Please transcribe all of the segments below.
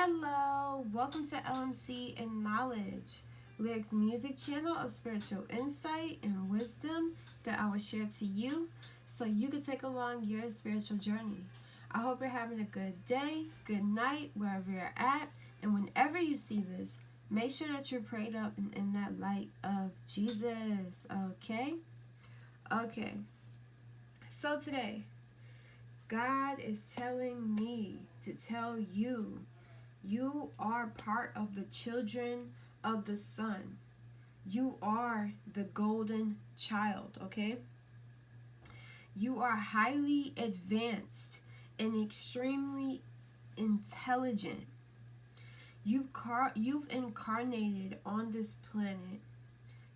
Hello, welcome to LMC and Knowledge, Lyric's music channel of spiritual insight and wisdom that I will share to you so you can take along your spiritual journey. I hope you're having a good day, good night, wherever you're at, and whenever you see this, make sure that you're prayed up and in that light of Jesus, okay? Okay, so today, God is telling me to tell you you are part of the children of the sun. You are the golden child, okay? You are highly advanced and extremely intelligent. You've incarnated on this planet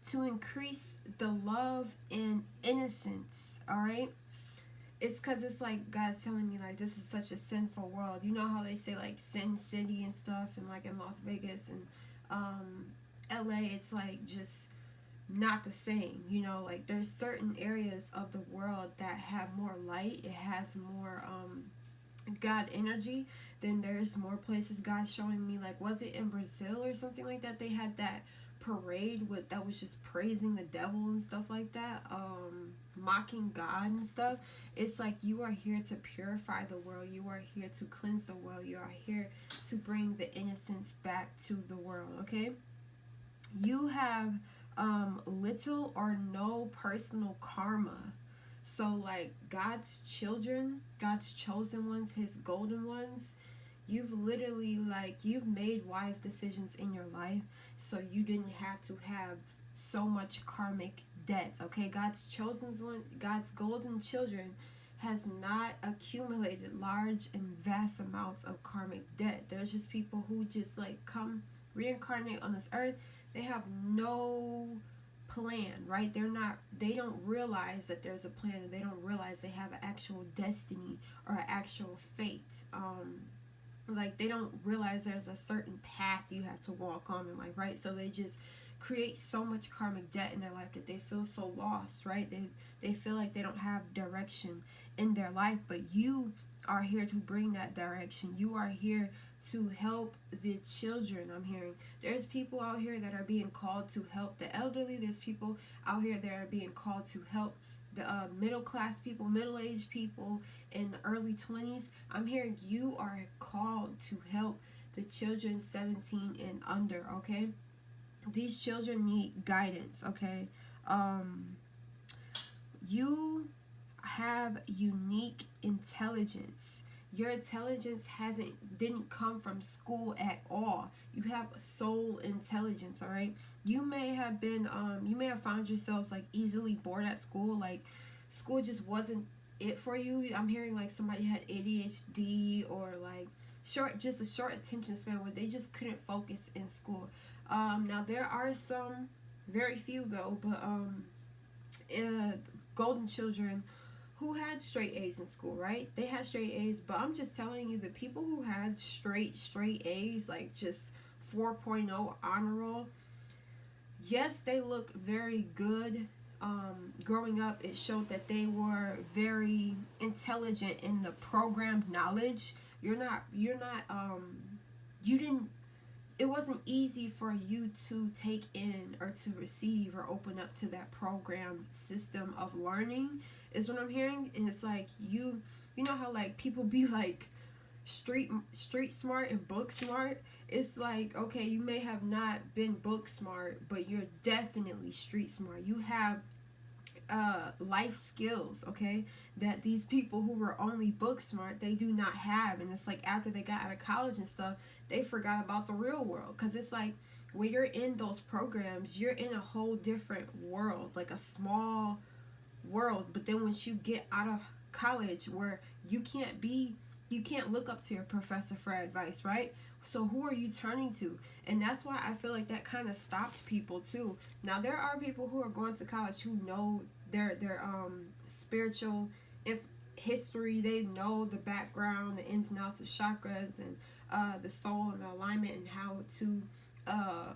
to increase the love and innocence, all right? It's because it's like God's telling me like this is such a sinful world. You know how they say like Sin City and stuff, and like in Las Vegas and LA, it's like just not the same. You know, like there's certain areas of the world that have more light. It has more God energy. Then there's more places God's showing me. Like, was it in Brazil or something like that? They had that parade with that was just praising the devil and stuff like that, mocking God and stuff. It's like you are here to purify the world. You are here to cleanse the world. You are here to bring the innocence back to the world. Okay, you have little or no personal karma. So, like God's children, God's chosen ones, His golden ones, you've literally you've made wise decisions in your life, so you didn't have to have so much karmic debt. Okay, God's chosen one, God's golden children, has not accumulated large and vast amounts of karmic debt. There's just people who just like come reincarnate on this earth. They have no plan, right? They don't realize that there's a plan. They don't realize they have an actual destiny or an actual fate. Like they don't realize there's a certain path you have to walk on in life, right? So they just create so much karmic debt in their life that they feel so lost, right? They feel like they don't have direction in their life, but you are here to bring that direction. You are here to help the children. I'm hearing there's people out here that are being called to help the elderly. There's people out here that are being called to help the middle class people, middle aged people in the early 20s. I'm hearing you are called to help the children 17 and under, okay? These children need guidance, okay? You have unique intelligence. Your intelligence didn't come from school at all. You have soul intelligence, all right? You may have been you may have found yourselves like easily bored at school, like school just wasn't it for you. I'm hearing like somebody had ADHD or like just a short attention span where they just couldn't focus in school. Now there are some, very few though, but golden children who had straight A's in school, right? They had straight A's, but I'm just telling you, the people who had straight A's, like just 4.0 honor roll, yes, they look very good. Growing up, it showed that they were very intelligent in the programmed knowledge. You didn't, it wasn't easy for you to take in or to receive or open up to that program system of learning is what I'm hearing. And it's like you know how like people be like street smart and book smart. It's like, okay, you may have not been book smart, but you're definitely street smart. You have life skills, okay, that these people who were only book smart, they do not have. And it's like after they got out of college and stuff, they forgot about the real world, because it's like when you're in those programs, you're in a whole different world, like a small world. But then once you get out of college, where you can't look up to your professor for advice, right? So who are you turning to? And that's why I feel like that kind of stopped people too. Now there are people who are going to college who know their spiritual history. They know the background, the ins and outs of chakras and the soul and the alignment and how to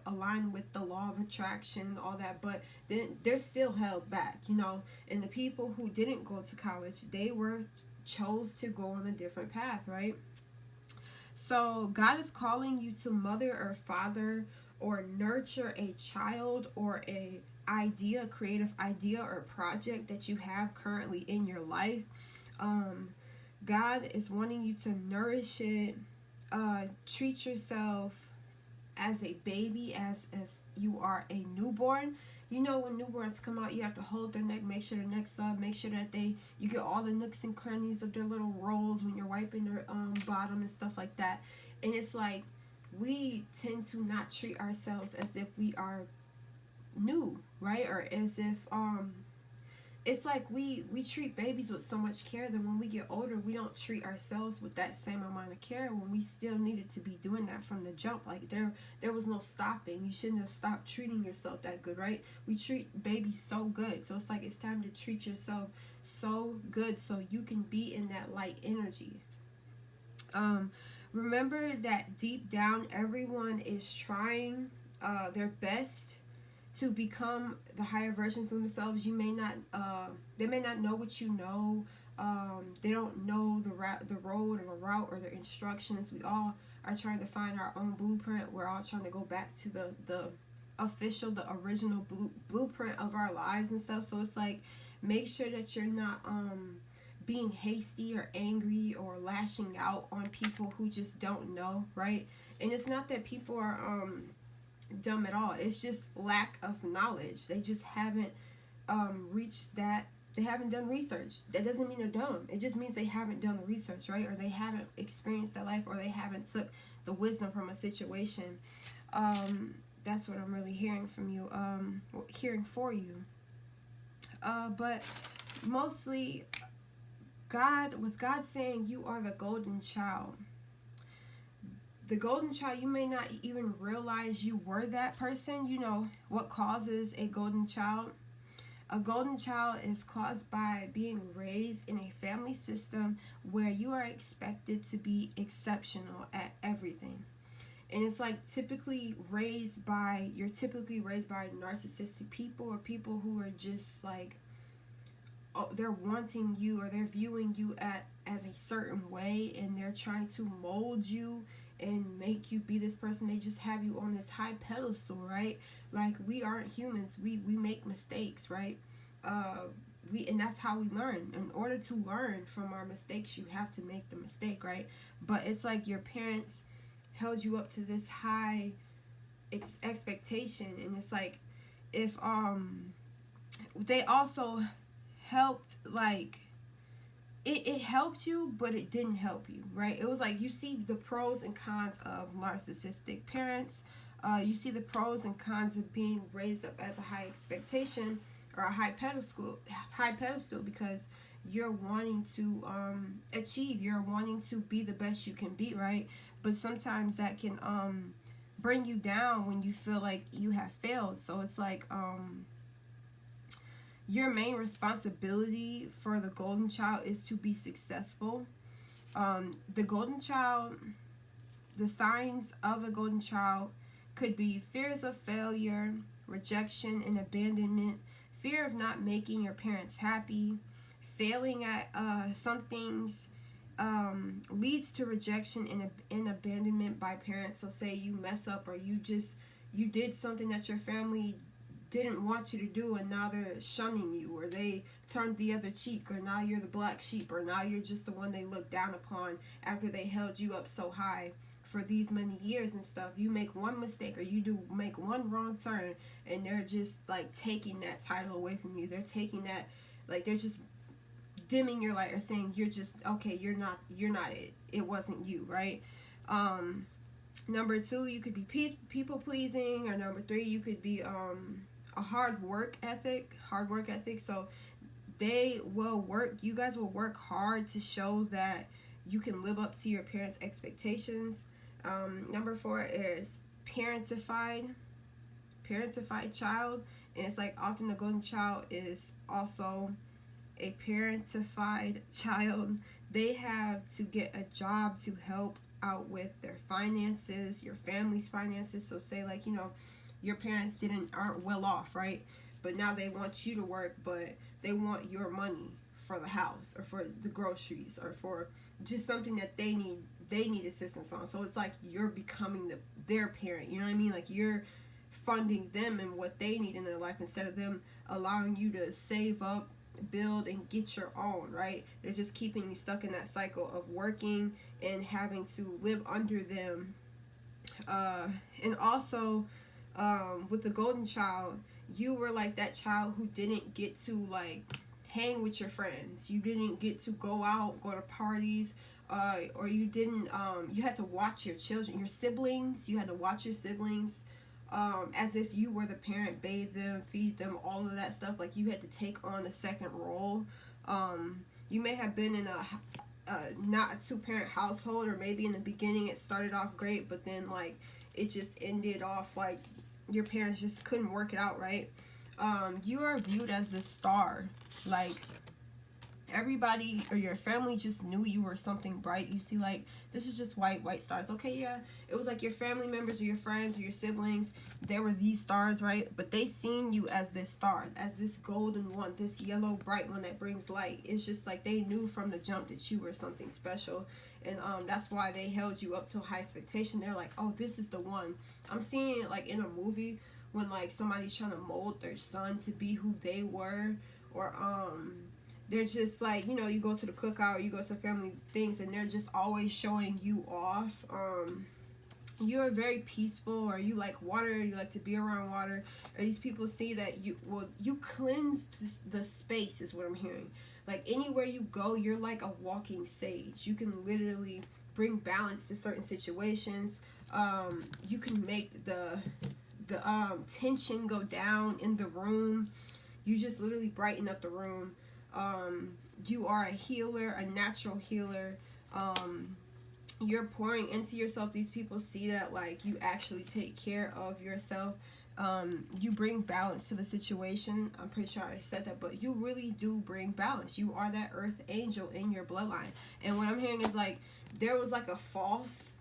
align with the law of attraction, all that. But then they're still held back, you know. And the people who didn't go to college, they chose to go on a different path, right? So God is calling you to mother or father or nurture a child or a creative idea or project that you have currently in your life. um, God is wanting you to nourish it. Treat yourself as a baby, as if you are a newborn. You know, when newborns come out, you have to hold their neck, make sure their neck's up, make sure that you get all the nooks and crannies of their little rolls when you're wiping their bottom and stuff like that. And it's like we tend to not treat ourselves as if we are new, right? Or as if it's like we treat babies with so much care that when we get older we don't treat ourselves with that same amount of care, when we still needed to be doing that from the jump. Like there was no stopping. You shouldn't have stopped treating yourself that good, right? We treat babies so good, so it's like it's time to treat yourself so good so you can be in that light energy. Remember that deep down everyone is trying their best to become the higher versions of themselves. You may not they may not know what you know. They don't know the road or the route or the instructions. We all are trying to find our own blueprint. We're all trying to go back to the official, the original blueprint of our lives and stuff. So it's like, make sure that you're not being hasty or angry or lashing out on people who just don't know, right? And it's not that people are dumb at all. It's just lack of knowledge. They just haven't reached that. They haven't done research. That doesn't mean they're dumb. It just means they haven't done the research, right? Or they haven't experienced that life, or they haven't took the wisdom from a situation. That's what I'm really hearing from you. Hearing for you. But mostly, with God saying you are the golden child. The golden child, you may not even realize you were that person. You know what causes a golden child? A golden child is caused by being raised in a family system where you are expected to be exceptional at everything. And it's like you're typically raised by narcissistic people, or people who are just like, oh, they're wanting you, or they're viewing you as a certain way, and they're trying to mold you and make you be this person. They just have you on this high pedestal, right? Like, we aren't humans. We make mistakes, right? And that's how we learn. In order to learn from our mistakes, you have to make the mistake, right? But it's like your parents held you up to this high expectation, and it's like, if they also helped, like, it helped you, but it didn't help you, right? It was like, you see the pros and cons of narcissistic parents. You see the pros and cons of being raised up as a high expectation or a high pedestal, because you're wanting to achieve, you're wanting to be the best you can be, right? But sometimes that can bring you down when you feel like you have failed. So it's like, your main responsibility for the golden child is to be successful. The golden child, the signs of a golden child could be fears of failure, rejection and abandonment, fear of not making your parents happy, failing at some things leads to rejection and abandonment by parents. So say you mess up, or you did something that your family didn't want you to do, and now they're shunning you, or they turned the other cheek, or now you're the black sheep, or now you're just the one they look down upon after they held you up so high for these many years and stuff. You make one mistake, or you make one wrong turn, and they're just like taking that title away from you. They're taking that, like, they're just dimming your light, or saying you're just, okay, you're not it wasn't you, right? Number 2, you could be people pleasing, or number 3, you could be a hard work ethic. So you guys will work hard to show that you can live up to your parents' expectations. Number 4 is parentified child, and it's like, often the golden child is also a parentified child. They have to get a job to help out with their finances, your family's finances. So say, like, your parents aren't well off, right? But now they want you to work, but they want your money for the house, or for the groceries, or for just something that they need they need assistance on. So it's like you're becoming their parent, you know what I mean? Like you're funding them and what they need in their life instead of them allowing you to save up, build, and get your own, right? They're just keeping you stuck in that cycle of working and having to live under them. And also, with the golden child, you were like that child who didn't get to like hang with your friends. You didn't get to go out, go to parties, or you didn't. You had to watch your children, your siblings. You had to watch your siblings, as if you were the parent, bathe them, feed them, all of that stuff. Like you had to take on a second role. You may have been in a not a two-parent household, or maybe in the beginning it started off great, but then like it just ended off like your parents just couldn't work it out, right? You are viewed as the star. Like everybody or your family just knew you were something bright. You see, like, this is just white stars. Okay, yeah, it was like your family members or your friends or your siblings, they were these stars, right? But they seen you as this star, as this golden one, this yellow bright one that brings light. It's just like they knew from the jump that you were something special. And that's why they held you up to high expectation. They're like, oh, this is the one. I'm seeing it like in a movie when like somebody's trying to mold their son to be who they were, or they're just like, you know, you go to the cookout, you go to family things, and they're just always showing you off. You're very peaceful, or you like water, you like to be around water, or these people see that you cleanse the space is what I'm hearing. Like anywhere you go, you're like a walking sage. You can literally bring balance to certain situations. You can make the tension go down in the room. You just literally brighten up the room. You are a healer, a natural healer. You're pouring into yourself. These people see that like you actually take care of yourself. You bring balance to the situation. I'm pretty sure I said that, but you really do bring balance. You are that earth angel in your bloodline. And what I'm hearing is like there was like a false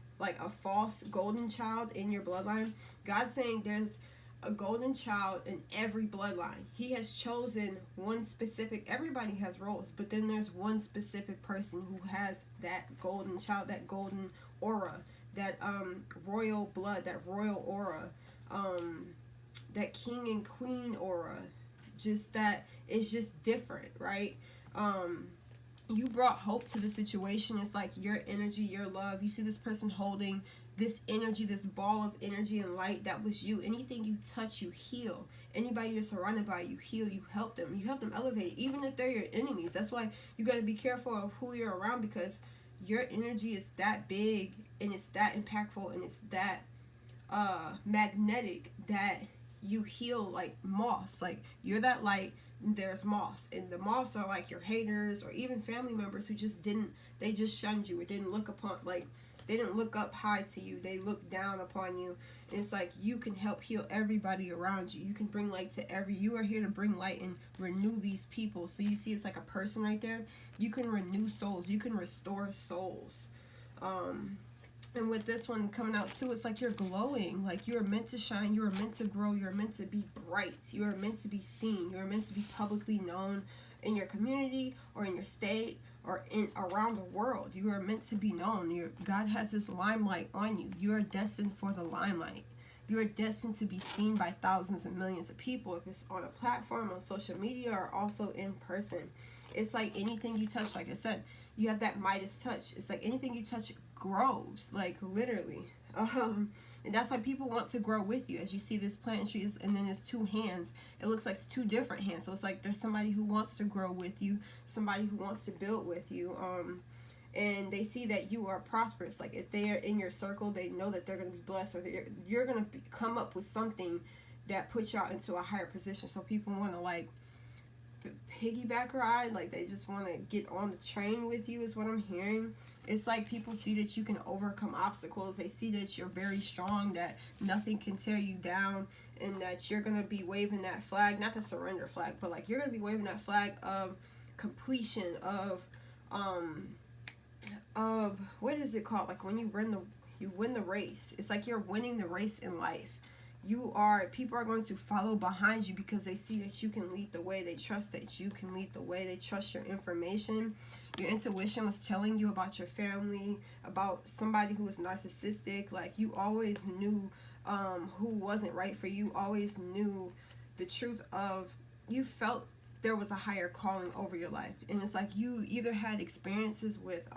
golden child in your bloodline. God's saying there's a golden child in every bloodline. He has chosen one specific, everybody has roles, but then there's one specific person who has that golden child, that golden aura, that royal blood, that royal aura, that king and queen aura. Just that it's just different, right? You brought hope to the situation. It's like your energy, your love. You see this person holding this energy, this ball of energy and light. That was you. Anything you touch, you heal. Anybody you're surrounded by, you heal. You help them. You help them elevate, even if they're your enemies. That's why you got to be careful of who you're around, because your energy is that big and it's that impactful and it's that magnetic that you heal like moss. Like you're that light. There's moss, and the moss are like your haters or even family members who they just shunned you or didn't look upon, like they didn't look up high to you, they looked down upon you. And it's like you can help heal everybody around you. You can bring light to you are here to bring light and renew these people. So you see it's like a person right there. You can renew souls, you can restore souls. And with this one coming out too, it's like you're glowing. Like you're meant to shine. You are meant to grow. You're meant to be bright. You are meant to be seen. You are meant to be publicly known in your community or in your state or in around the world. You are meant to be known. God has this limelight on you. You are destined for the limelight. You are destined to be seen by thousands and millions of people. If it's on a platform, on social media, or also in person. It's like anything you touch, like I said, you have that Midas touch. It's like anything you touch grows, like literally. And that's why people want to grow with you. As you see this plant tree, and then it's two hands. It looks like it's two different hands. So it's like there's somebody who wants to grow with you, somebody who wants to build with you. And they see that you are prosperous. Like if they are in your circle, they know that they're going to be blessed, or you're going to come up with something that puts y'all into a higher position. So people want to like piggyback ride, like they just want to get on the train with you is what I'm hearing. It's like people see that you can overcome obstacles. They see that you're very strong, that nothing can tear you down, and that you're going to be waving that flag, not the surrender flag, but like you're going to be waving that flag of completion, of what is it called, like when you win the race. It's like you're winning the race in life. People are going to follow behind you because they see that you can lead the way. They trust that you can lead the way. They trust your information. Your intuition was telling you about your family, about somebody who was narcissistic. Like, you always knew who wasn't right for you. Always knew the truth of, you felt there was a higher calling over your life. And it's like you either had experiences with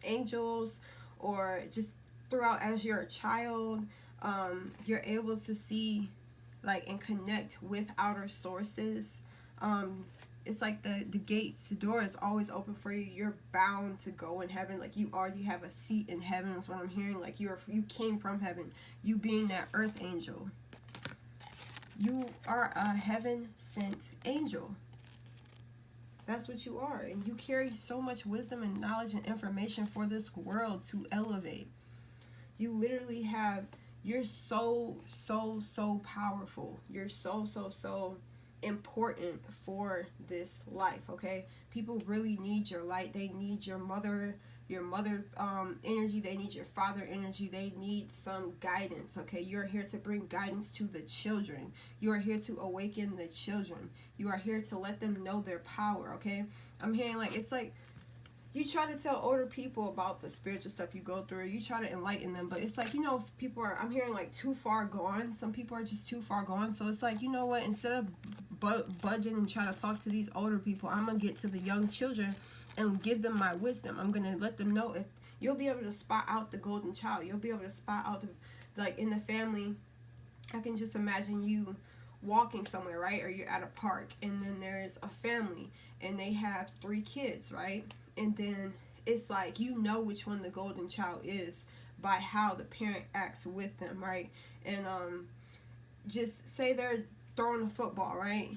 angels, or just throughout as you're a child, you're able to see, like, and connect with outer sources. It's like the gates, the door is always open for you. You're bound to go in heaven. Like, you already have a seat in heaven is what I'm hearing. Like, you came from heaven, you being that earth angel. You are a heaven sent angel. That's what you are. And you carry so much wisdom and knowledge and information for this world to elevate. You literally have, you're so powerful. You're so important for this life, okay? People really need your light. They need your mother energy. They need your father energy. They need some guidance, okay? You're here to bring guidance to the children. You are here to awaken the children. You are here to let them know their power, okay? I'm hearing, like, it's like you try to tell older people about the spiritual stuff you go through. You try to enlighten them, but it's like, you know, people are, I'm hearing, like, too far gone. Some people are just too far gone. So it's like, you know what, instead of budging and trying to talk to these older people, I'm going to get to the young children and give them my wisdom. I'm going to let them know, if you'll be able to spot out the golden child. You'll be able to spot out, like, in the family, I can just imagine you walking somewhere, right? Or you're at a park, and then there's a family, and they have 3 kids, right? And then it's like, you know which one the golden child is by how the parent acts with them, right? And just say they're throwing a football, right?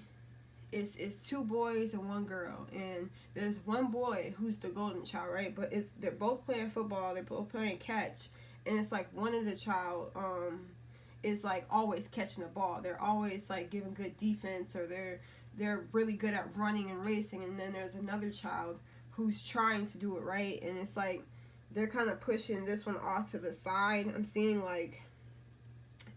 It's 2 boys and 1 girl, and there's 1 boy who's the golden child, right? But they're both playing football, they're both playing catch, and it's like one of the child is like always catching the ball. They're always like giving good defense, or they're really good at running and racing, and then there's another child who's trying to do it right, and it's like they're kind of pushing this one off to the side. I'm seeing, like,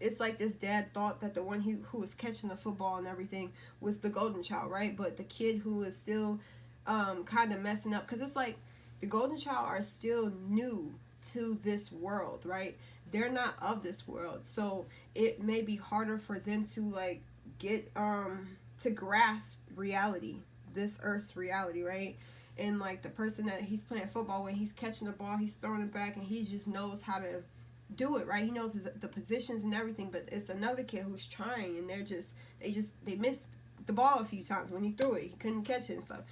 it's like this dad thought that the one who was catching the football and everything was the golden child, right? But the kid who is still kind of messing up, because it's like the golden child are still new to this world, right? They're not of this world, so it may be harder for them to, like, get to grasp reality, this earth's reality, right? And, like, the person that he's playing football, when he's catching the ball, he's throwing it back, and he just knows how to do it, right? He knows the positions and everything. But it's another kid who's trying, and they missed the ball a few times when he threw it. He couldn't catch it and stuff.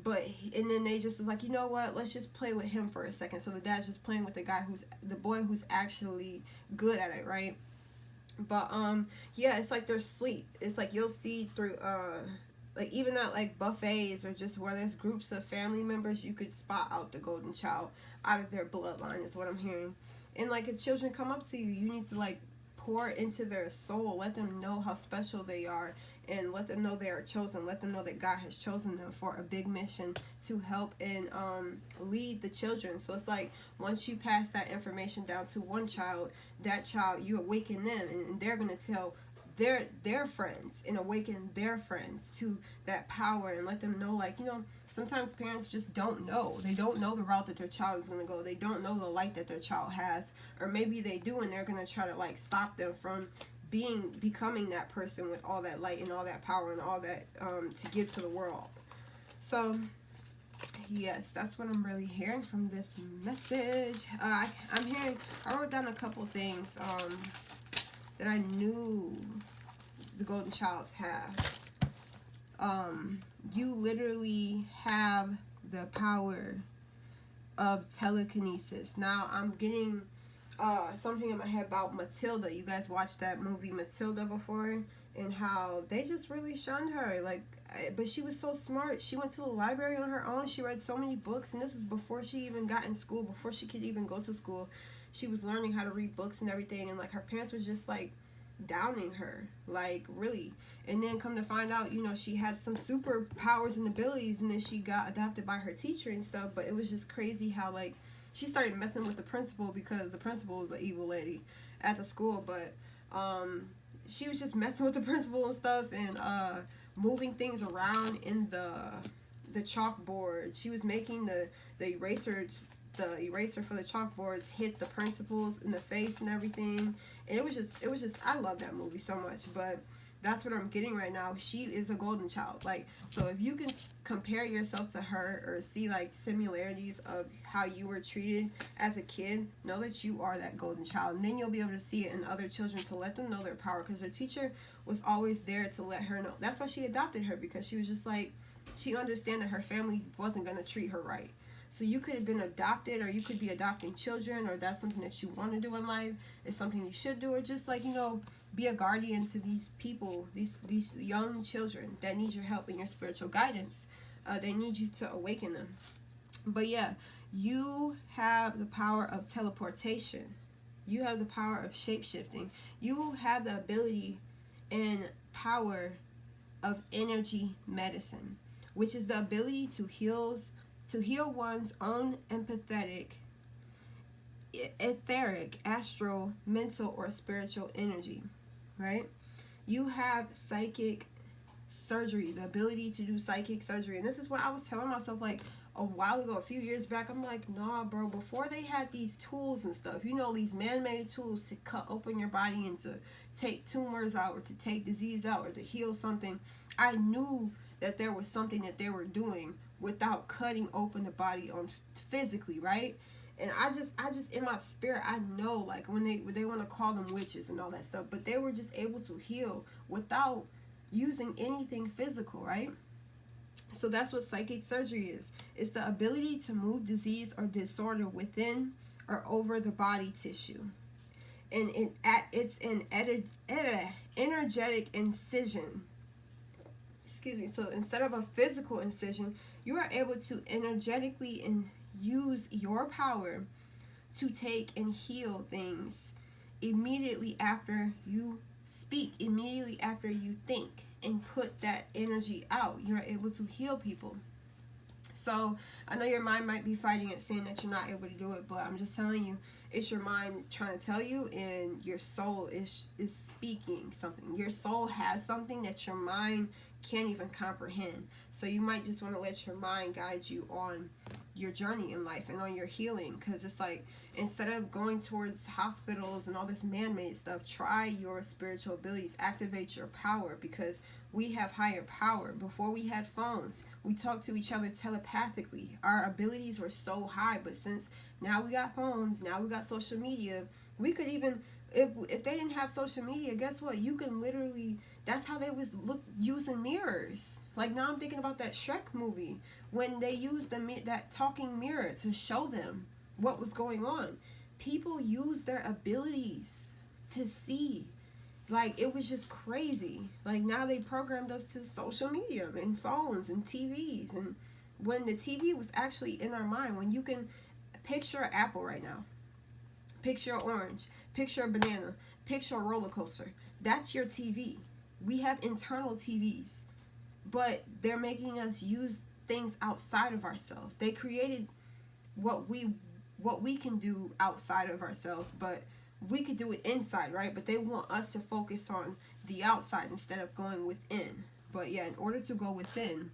And then they just was like, you know what? Let's just play with him for a second. So the dad's just playing with the boy who's actually good at it, right? But yeah, it's like their sleep. It's like you'll see through like, even at, like, buffets, or just where there's groups of family members, you could spot out the golden child out of their bloodline, is what I'm hearing. And, like, if children come up to you, you need to, like, pour into their soul. Let them know how special they are, and let them know they are chosen. Let them know that God has chosen them for a big mission to help and lead the children. So it's like, once you pass that information down to one child, that child, you awaken them, and they're going to tell their friends and awaken their friends to that power, and let them know, like, you know, sometimes parents just don't know. They don't know the route that their child is going to go. They don't know the light that their child has, or maybe they do, and they're going to try to, like, stop them from becoming that person with all that light and all that power and all that to give to the world. So yes, that's what I'm really hearing from this message. I wrote down a couple things that I knew the golden childs have. You literally have the power of telekinesis. Now, I'm getting something in my head about Matilda. You guys watched that movie Matilda before, and how they just really shunned her. Like, but she was so smart. She went to the library on her own. She read so many books, and this is before she even got in school, before she could even go to school. She was learning how to read books and everything, and, like, her parents was just, like, downing her, like, really. And then come to find out, you know, she had some superpowers and abilities, and then she got adopted by her teacher and stuff. But it was just crazy how, like, she started messing with the principal, because the principal was an evil lady at the school. But She was just messing with the principal and stuff, and moving things around in the chalkboard. She was making the erasers, the eraser for the chalkboards hit the principals in the face and everything. And it was just I love that movie so much. But that's what I'm getting right now. She is a golden child. Like, so if you can compare yourself to her or see like similarities of how you were treated as a kid, know that you are that golden child. And then you'll be able to see it in other children to let them know their power, because her teacher was always there to let her know. That's why she adopted her, because she was just like, she understood that her family wasn't going to treat her right. So you could have been adopted, or you could be adopting children, or that's something that you want to do in life. It's something you should do, or just like, you know, be a guardian to these people, these young children that need your help and your spiritual guidance. They need you to awaken them. But yeah, you have the power of teleportation. You have the power of shape-shifting. You have the ability and power of energy medicine, which is the ability to heal one's own empathetic, etheric, astral, mental, or spiritual energy, right? You have psychic surgery, the ability to do psychic surgery. And this is what I was telling myself like a while ago, a few years back. I'm like, nah, bro, before they had these tools and stuff, you know, these man-made tools to cut open your body and to take tumors out, or to take disease out, or to heal something, I knew that there was something that they were doing without cutting open the body on physically, right? And I just in my spirit, I know, like, when they want to call them witches and all that stuff, but they were just able to heal without using anything physical, right? So that's what psychic surgery is. It's the ability to move disease or disorder within or over the body tissue. And it's an energetic incision. Excuse me. So instead of a physical incision, you are able to energetically use your power to take and heal things immediately after you speak, immediately after you think and put that energy out. You're able to heal people. So I know your mind might be fighting it, saying that you're not able to do it, but I'm just telling you, it's your mind trying to tell you, and your soul is speaking something. Your soul has something that your mind can't even comprehend. So you might just want to let your mind guide you on your journey in life and on your healing, because it's like, instead of going towards hospitals and all this man-made stuff, try your spiritual abilities, activate your power, because we have higher power. Before we had phones, we talked to each other telepathically. Our abilities were so high, but since now we got phones, now we got social media, we could even, if they didn't have social media, guess what? You can literally, that's how they was using mirrors. Like, now I'm thinking about that Shrek movie, when they used that talking mirror to show them what was going on. People use their abilities to see. Like, it was just crazy. Like, now they programmed us to social media and phones and TVs. And when the TV was actually in our mind, when you can picture an apple right now, picture an orange, picture a banana, picture a roller coaster, that's your TV. We have internal TVs, but they're making us use things outside of ourselves. They created what we can do outside of ourselves, but we could do it inside, right? But they want us to focus on the outside instead of going within. But yeah, in order to go within,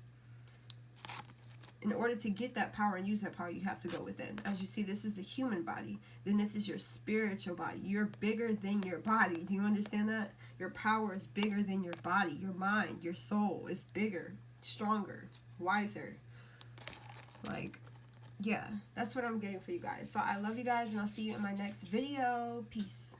in order to get that power and use that power, you have to go within. As you see, this is the human body. Then this is your spiritual body. You're bigger than your body. Do you understand that? Your power is bigger than your body. Your mind, your soul is bigger, stronger, wiser. Like, yeah, that's what I'm getting for you guys. So I love you guys, and I'll see you in my next video. Peace.